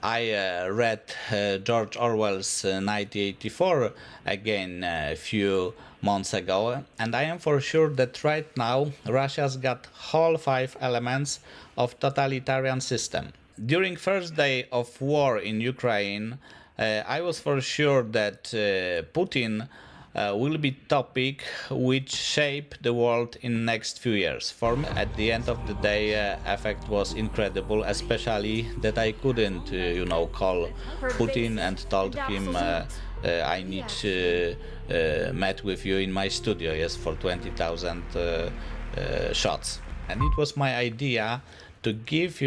I read George Orwell's 1984 again a few months ago, and I am for sure that right now Russia's got whole 5 elements of totalitarian system. During first day of war in Ukraine, I was for sure that Putin will be topic which shape the world in next few years. For me, at the end of the day, effect was incredible, especially that I couldn't, call Putin and told him I need met with you in my studio, yes, for 20,000 shots. And it was my idea to give,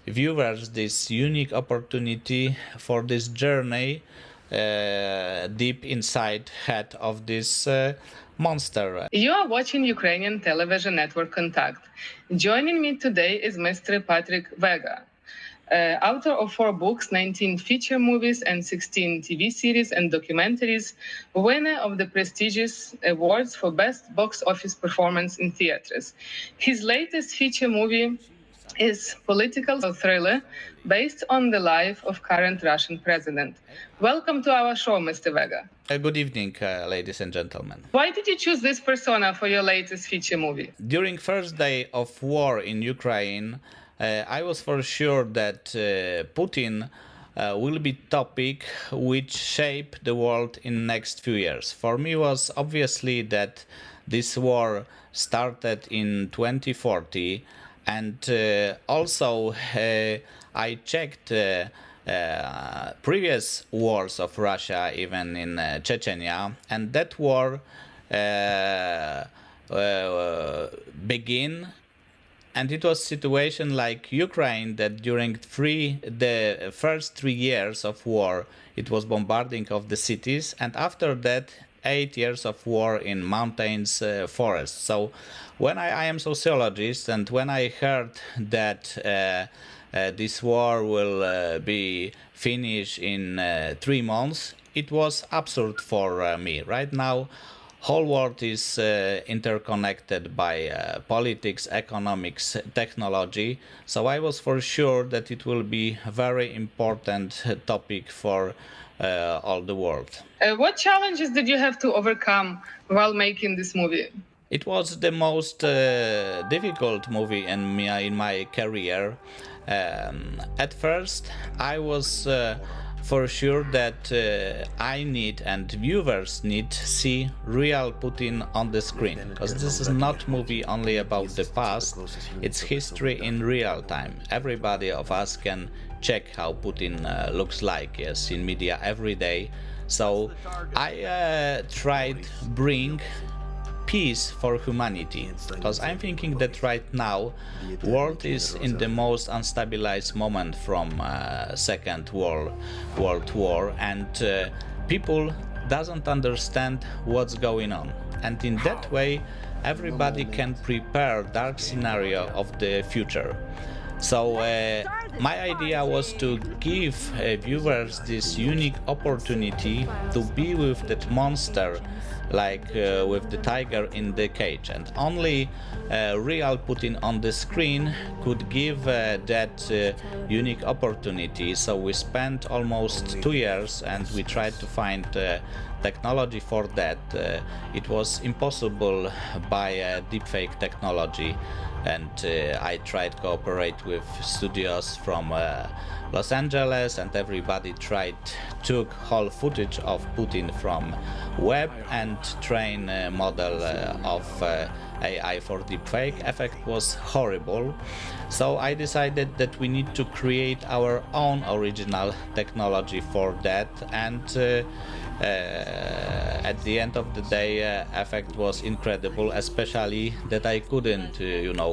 viewers this unique opportunity for this journey deep inside head of this monster. You are watching Ukrainian television network Kontakt. Joining me today is Mr. Pатрік Вега, author of 4 books, 19 feature movies, and 16 TV series and documentaries, winner of the prestigious awards for best box office performance in theaters. His latest feature movie is political thriller based on the life of current Russian president. Welcome to our show, Mr. Vega. Good evening, ladies and gentlemen. Why did you choose this persona for your latest feature movie? During first day of war in Ukraine, I was for sure that Putin will be topic which shape the world in next few years. For me was obviously that this war started in 2040, and also I checked previous wars of Russia, even in Chechnya, and that war began, and it was situation like Ukraine that during the first 3 years of war it was bombarding of the cities, and after that 8 years of war in mountains, forests. So when I am sociologist, and when I heard that this war will be finished in 3 months, it was absurd for me. Right now, whole world is interconnected by politics, economics, technology. So I was for sure that it will be a very important topic for all the world. What challenges did you have to overcome while making this movie? It was the most difficult movie in my career. At first, I was for sure that I need and viewers need to see real Putin on the screen, because this is not movie only about the past, it's history in real time. Everybody of us can check how Putin looks like, yes, in media every day. So I tried bring peace for humanity, because I'm thinking that right now world is in the most unstabilized moment from Second World War, and people doesn't understand what's going on, and in that way everybody can prepare dark scenario of the future. So my idea was to give viewers this unique opportunity to be with that monster, like with the tiger in the cage, and only real Putin on the screen could give that unique opportunity. So we spent almost 2 years and we tried to find technology for that. It was impossible by deepfake technology, and I tried to cooperate with studios from Los Angeles, and everybody took whole footage of Putin from web and train model of AI for deepfake. Effect was horrible, so I decided that we need to create our own original technology for that, and at the end of the day effect was incredible, especially that I couldn't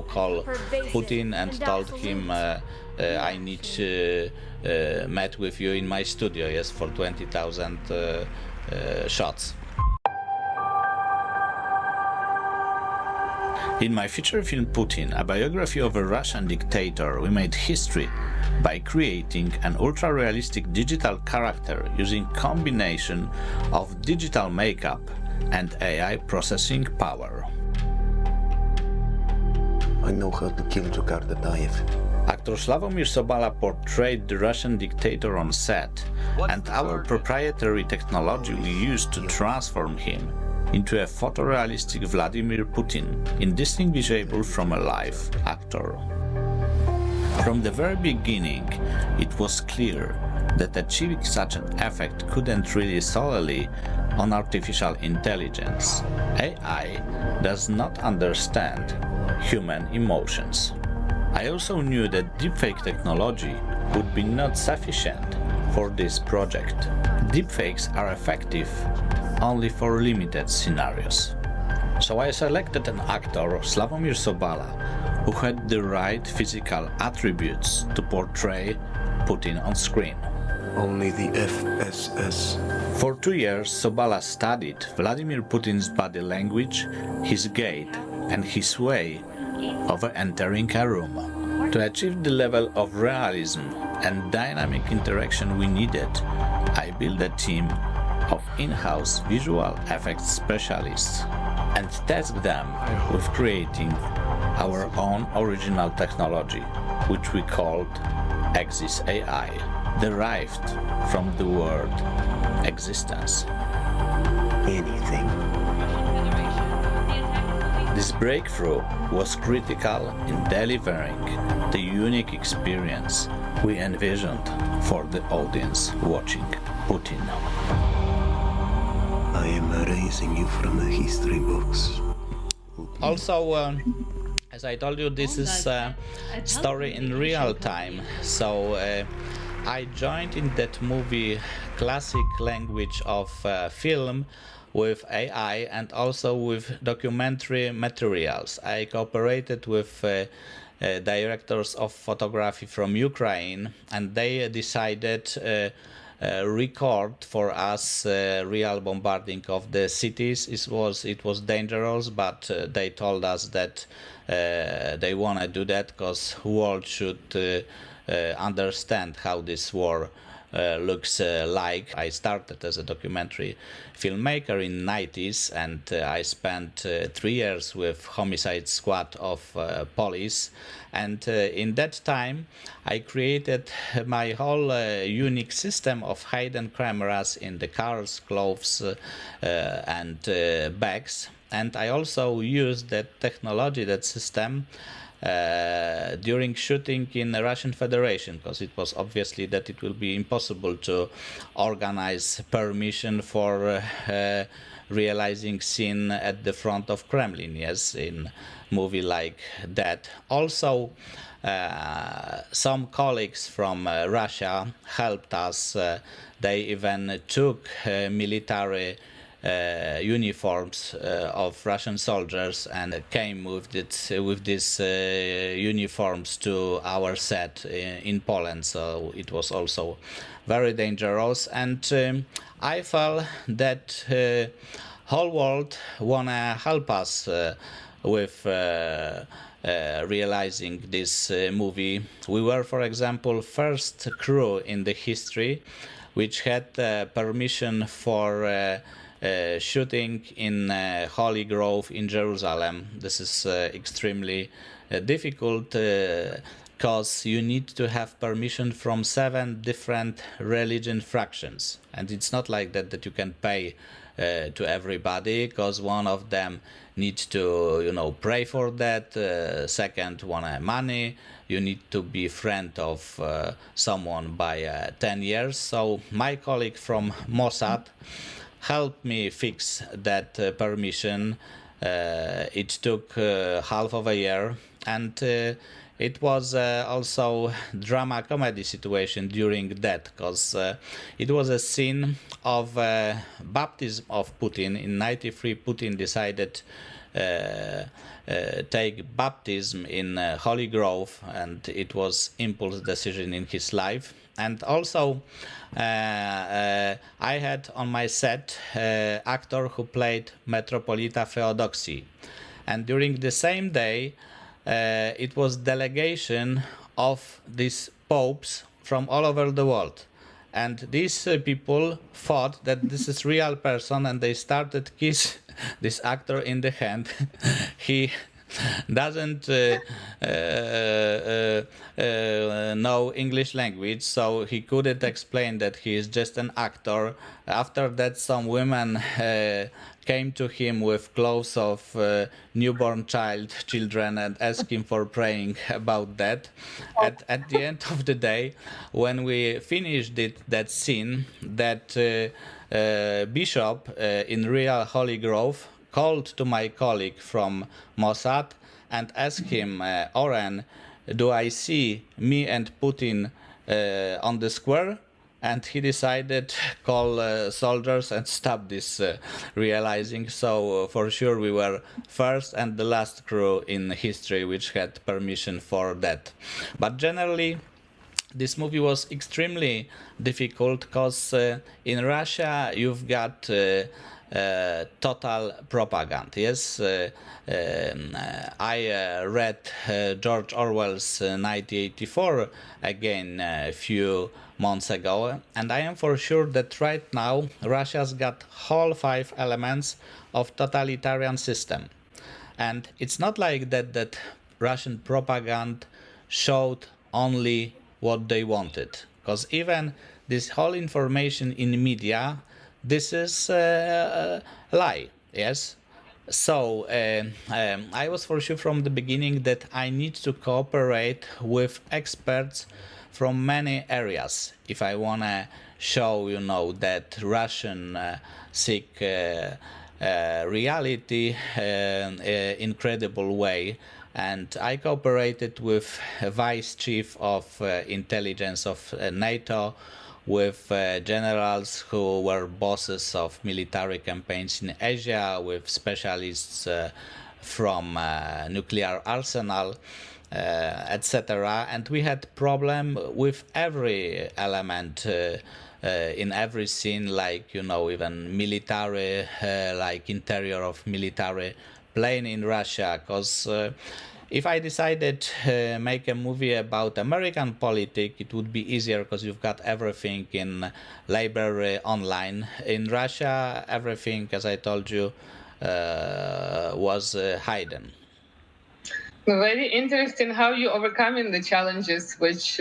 call Putin and told him I need to met with you in my studio, yes, for 20,000 shots. In my feature film Putin, a biography of a Russian dictator, we made history by creating an ultra-realistic digital character using combination of digital makeup and AI processing power. I know how to kill Djukar Dadaev. Actor Slavomir Sobala portrayed the Russian dictator on set, and our proprietary technology we used to transform him into a photorealistic Vladimir Putin, indistinguishable from a live actor. From the very beginning, it was clear that achieving such an effect couldn't rely solely on artificial intelligence. AI does not understand human emotions. I also knew that deepfake technology would be not sufficient for this project. Deepfakes are effective only for limited scenarios. So I selected an actor, Slavomir Sobala, who had the right physical attributes to portray Putin on screen. Only the FSS. For 2 years, Sobala studied Vladimir Putin's body language, his gait, and his way of entering a room. To achieve the level of realism and dynamic interaction we needed, I built a team of in-house visual effects specialists and tasked them with creating our own original technology, which we called Axis AI, derived from the word existence. Anything. This breakthrough was critical in delivering the unique experience we envisioned for the audience watching Putin. I am erasing you from the history books. Also, as I told you, this is a story in real time, so I joined in that movie classic language of film with AI and also with documentary materials. I cooperated with directors of photography from Ukraine, and they decided record for us real bombarding of the cities. It was dangerous, but they told us that they want to do that because world should understand how this war looks like. I started as a documentary filmmaker in 90s, and I spent 3 years with homicide squad of police, and in that time I created my whole unique system of hidden cameras in the cars, clothes and bags, and I also used that technology, that system during shooting in the Russian Federation, because it was obviously that it will be impossible to organize permission for realizing scene at the front of Kremlin, yes, in movie like that. Also, some colleagues from Russia helped us. They even took military uniforms of Russian soldiers and came with these uniforms to our set in Poland. So it was also very dangerous, and I felt that whole world wanna help us with realizing this movie. We were, for example, first crew in the history which had permission for shooting in Holy Grove in Jerusalem. This is extremely difficult because you need to have permission from 7 different religion fractions, and it's not like that you can pay to everybody, because one of them needs to pray for that, second want money, you need to be friend of someone by 10 years. So my colleague from Mossad helped me fix that permission. It took half of a year, and it was also drama comedy situation during that, because it was a scene of baptism of Putin. In 93, Putin decided take baptism in Holy Grove, and it was impulse decision in his life. And also I had on my set actor who played Metropolita Feodoxy, and during the same day it was delegation of these popes from all over the world, and these people thought that this is real person, and they started kiss this actor in the hand. He doesn't know English language, so he couldn't explain that he is just an actor. After that, some women came to him with clothes of newborn children and asked him for praying about that. At the end of the day, when we finished that scene, that bishop in real Holy Grove called to my colleague from Mossad and asked him, Oren, do I see me and Putin on the square? And he decided call soldiers and stop this, realizing so for sure we were first and the last crew in history which had permission for that. But generally, this movie was extremely difficult because in Russia you've got total propaganda. Yes, I read George Orwell's 1984 again a few months ago, and I am for sure that right now Russia's got whole 5 elements of totalitarian system. And it's not like that Russian propaganda showed only what they wanted, because even this whole information in media, this is a lie. Yes, so I was for sure from the beginning that I need to cooperate with experts from many areas if I want to show, that Russian seek reality incredible way. And I cooperated with Vice Chief of Intelligence of NATO, with generals who were bosses of military campaigns in Asia, with specialists from nuclear arsenal, etc. And we had problem with every element in every scene, like, even military, like interior of military plane in Russia, because if I decided to make a movie about American politics, it would be easier because you've got everything in library online. In Russia, everything, as I told you, was hidden. Very interesting how you overcoming the challenges which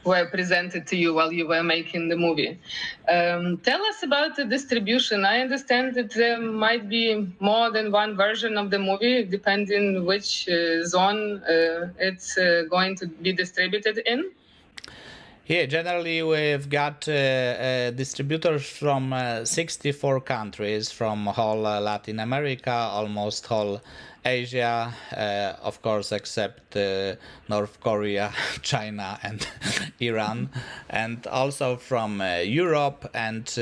were presented to you while you were making the movie. Tell us about the distribution. I understand that there might be more than one version of the movie, depending which zone it's going to be distributed in. Yeah, generally we've got distributors from 64 countries, from whole Latin America, almost whole Asia, of course, except North Korea, China, and Iran, and also from Europe, and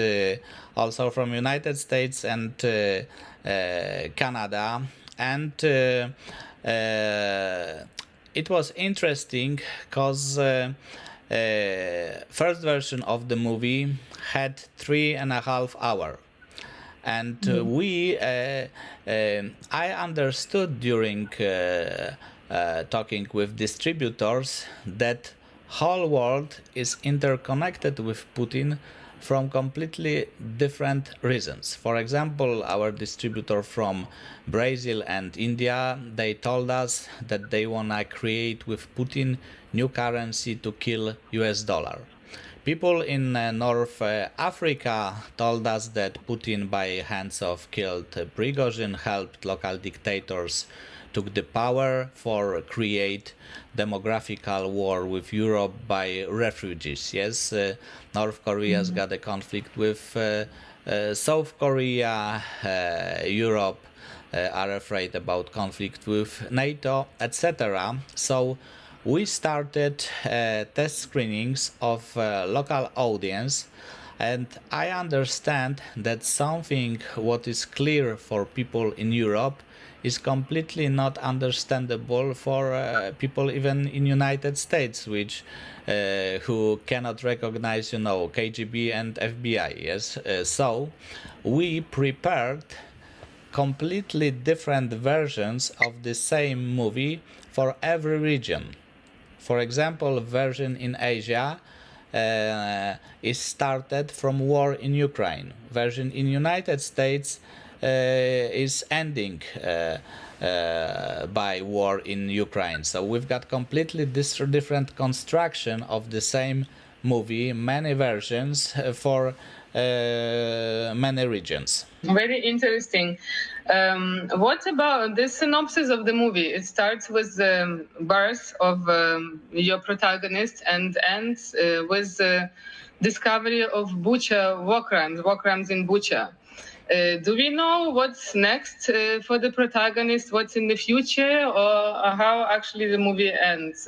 also from United States and Canada. And it was interesting because first version of the movie had 3.5 hours. And I understood during talking with distributors that whole world is interconnected with Putin from completely different reasons. For example, our distributor from Brazil and India, they told us that they wanna create with Putin new currency to kill US dollar. People in North Africa told us that Putin, by hands of killed Prigozhin, helped local dictators took the power for create demographical war with Europe by refugees. Yes, North Korea's got a conflict with South Korea. Europe are afraid about conflict with NATO, etc. So we started test screenings of local audience, and I understand that something what is clear for people in Europe is completely not understandable for people even in United States, which who cannot recognize, KGB and FBI. Yes, so we prepared completely different versions of the same movie for every region. For example, version in Asia is started from war in Ukraine. Version in United States is ending by war in Ukraine. So we've got completely different construction of the same movie, many versions for many regions. Very interesting. What about the synopsis of the movie? It starts with the birth of your protagonist and ends with the discovery of Bucha war crimes in Bucha. Do we know what's next for the protagonist, what's in the future, or how actually the movie ends?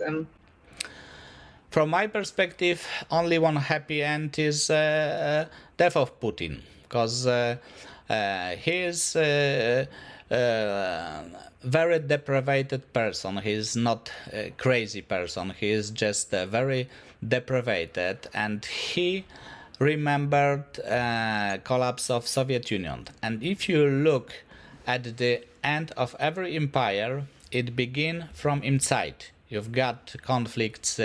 From my perspective, only one happy end is death of Putin, because he is a very depraved person. He is not a crazy person. He is just very depraved, and he remembered collapse of Soviet Union. And if you look at the end of every empire, it begins from inside. You've got conflicts,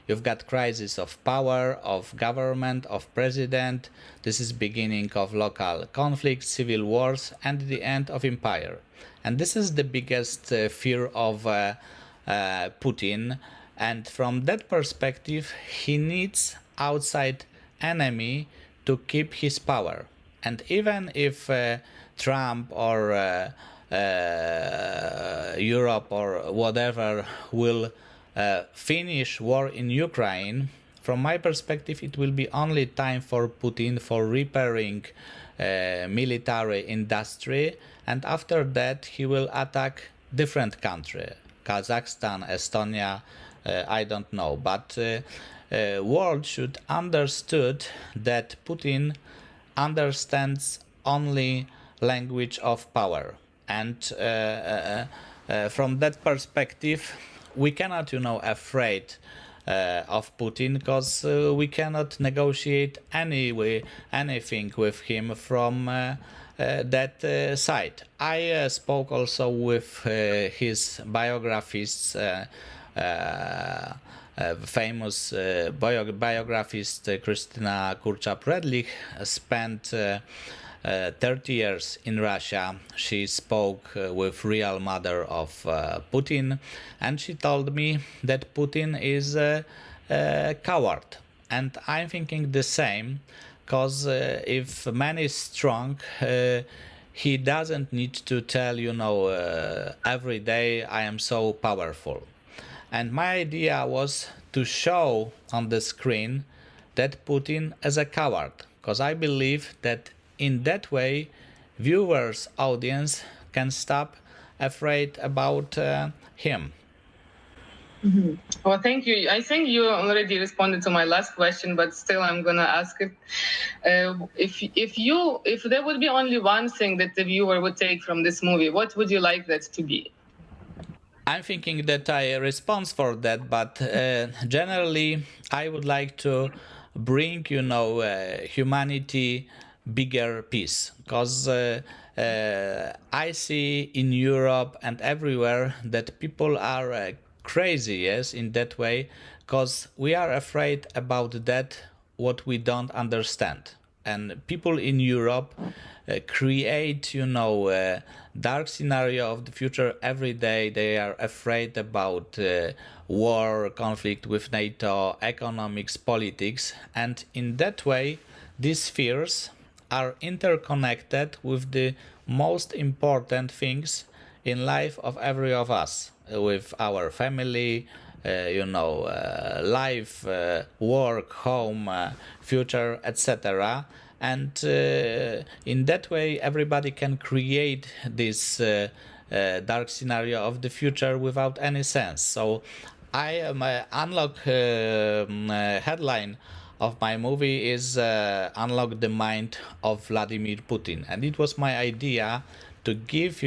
you've got crisis of power, of government, of president. This is beginning of local conflicts, civil wars, and the end of empire. And this is the biggest fear of Putin. And from that perspective, he needs outside enemy to keep his power. And even if Trump or Europe or whatever will finish war in Ukraine, from my perspective, it will be only time for Putin for repairing military industry, and after that he will attack different country, Kazakhstan, Estonia, I don't know, but world should understood that Putin understands only language of power. And from that perspective, we cannot, afraid of Putin, because we cannot negotiate anything with him from that side. I spoke also with his biographist, famous biographist Krystyna Kurczak-Redlich, spent 30 years in Russia. She spoke with real mother of Putin, and she told me that Putin is a coward. And I'm thinking the same, because if man is strong, he doesn't need to tell, every day I am so powerful. And my idea was to show on the screen that Putin is a coward, because I believe that in that way, viewers, audience can stop afraid about him. Mm-hmm. Well, thank you. I think you already responded to my last question, but still, I'm gonna ask it. If there would be only one thing that the viewer would take from this movie, what would you like that to be? I'm thinking that I respond for that, but generally, I would like to bring, humanity bigger peace, because I see in Europe and everywhere that people are crazy, yes, in that way, because we are afraid about that what we don't understand. And people in Europe create, dark scenario of the future every day. They are afraid about war, conflict with NATO, economics, politics, and in that way, these fears are interconnected with the most important things in life of every of us, with our family, life, work, home, future, etc. And in that way, everybody can create this dark scenario of the future without any sense. So I am unlock headline of my movie is Unlock the Mind of Vladimir Putin. And it was my idea to give,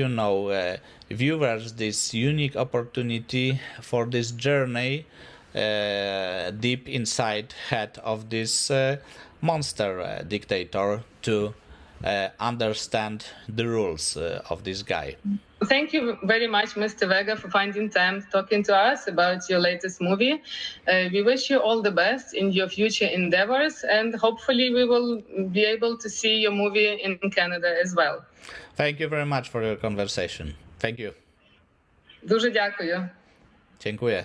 viewers this unique opportunity for this journey deep inside head of this monster dictator to understand the rules of this guy. Thank you very much, Mr. Vega, for finding time talking to us about your latest movie. We wish you all the best in your future endeavors, and hopefully we will be able to see your movie in Canada as well. Thank you very much for your conversation. Thank you. Дуже дякую. Dziękuję.